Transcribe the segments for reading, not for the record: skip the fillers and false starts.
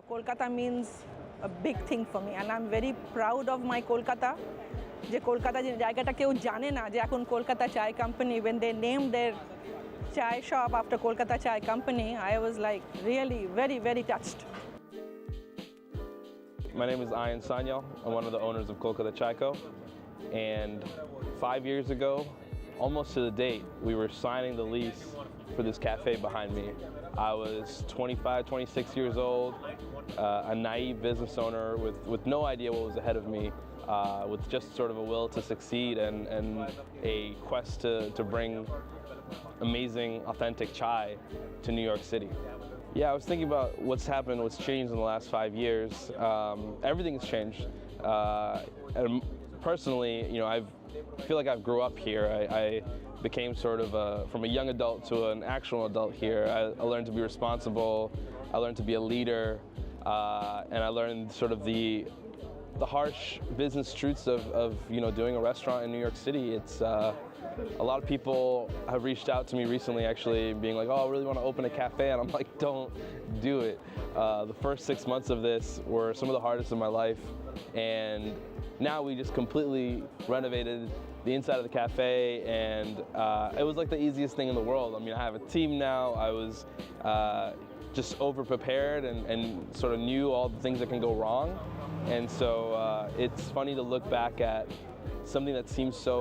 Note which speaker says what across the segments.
Speaker 1: Kolkata means a big thing for me, and I'm very proud of my Kolkata. যে কলকাতা যে জায়গাটা কেউ জানে না যে এখন কলকাতা চায় company, when they named their chai shop after Kolkata Chai company, I was like really very touched.
Speaker 2: My name is Ayan and Sanyal. I'm one of the owners of Kolkata Chai Co. And 5 years ago, almost to the date, we were signing the lease for this cafe behind me. I was 25, 26 years old, a naive business owner with no idea what was ahead of me, with just sort of a will to succeed and a quest to bring amazing, authentic chai to New York City. Yeah, I was thinking about what's happened, what's changed in the last 5 years. Everything has changed. And personally, I feel like I've grew up here. I became sort of from a young adult to an actual adult here. I learned to be responsible. I learned to be a leader, and I learned sort of the harsh business truths of doing a restaurant in New York City. It's a lot of people have reached out to me recently, actually, being like, "Oh, I really want to open a cafe," and I'm like, "Don't do it." The first 6 months of this were some of the hardest of my life, and now we just completely renovated the inside of the cafe, and it was like the easiest thing in the world. I mean, I have a team now. I was just over-prepared and sort of knew all the things that can go wrong. And so it's funny to look back at something that seems so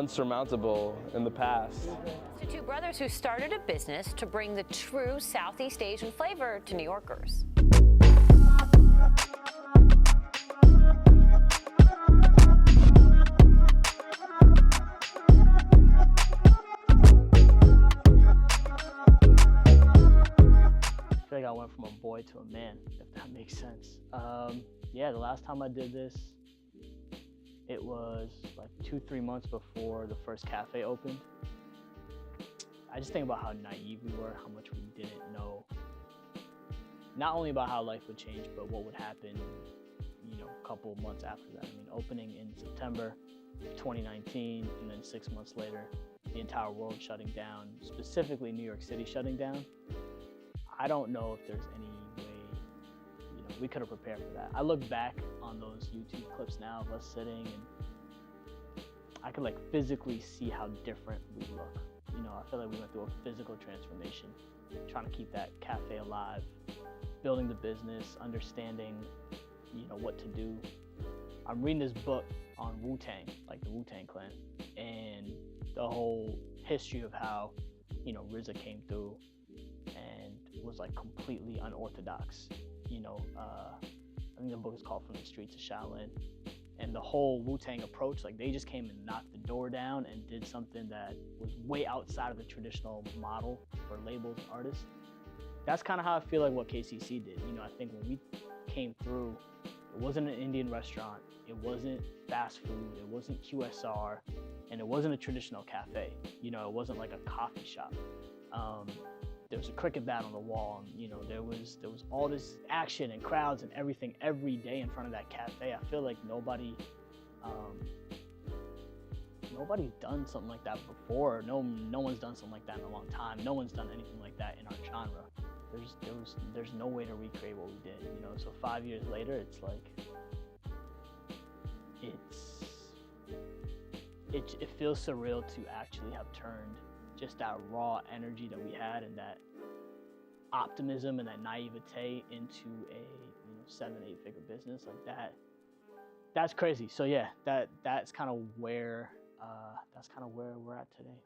Speaker 2: unsurmountable in the past.
Speaker 3: To two brothers who started a business to bring the true Southeast Asian flavor to New Yorkers.
Speaker 4: I feel like I went from a boy to a man, if that makes sense. Yeah, the last time I did this, it was like 2-3 months before the first cafe opened. I just think about how naive we were, how much we didn't know. Not only about how life would change, but what would happen, a couple months after that. I mean, opening in September 2019, and then 6 months later, the entire world shutting down, specifically New York City shutting down. I don't know if there's any way, we could have prepared for that. I look back on those YouTube clips now of us sitting, and I could physically see how different we look. I feel like we went through a physical transformation, trying to keep that cafe alive, building the business, understanding, what to do. I'm reading this book on Wu-Tang, like the Wu-Tang Clan, and the whole history of how, RZA came through and was completely unorthodox. I think the book is called From the Streets of Shaolin. And the whole Wu-Tang approach, they just came and knocked the door down and did something that was way outside of the traditional model for labels and artists. That's kind of how I feel like what KCC did. I think when we came through, it wasn't an Indian restaurant, it wasn't fast food, it wasn't QSR, and it wasn't a traditional cafe. It wasn't like a coffee shop. There was a cricket bat on the wall, and there was all this action and crowds and everything every day in front of that cafe. I feel like nobody's done something like that before. No one's done something like that in a long time. No one's done anything like that in our genre. There's no way to recreate what we did. So 5 years later, it's it feels surreal to actually have turned just that raw energy that we had and that optimism and that naivete into a 7-8 figure business like that. That's crazy. So yeah, that's kind of where we're at today.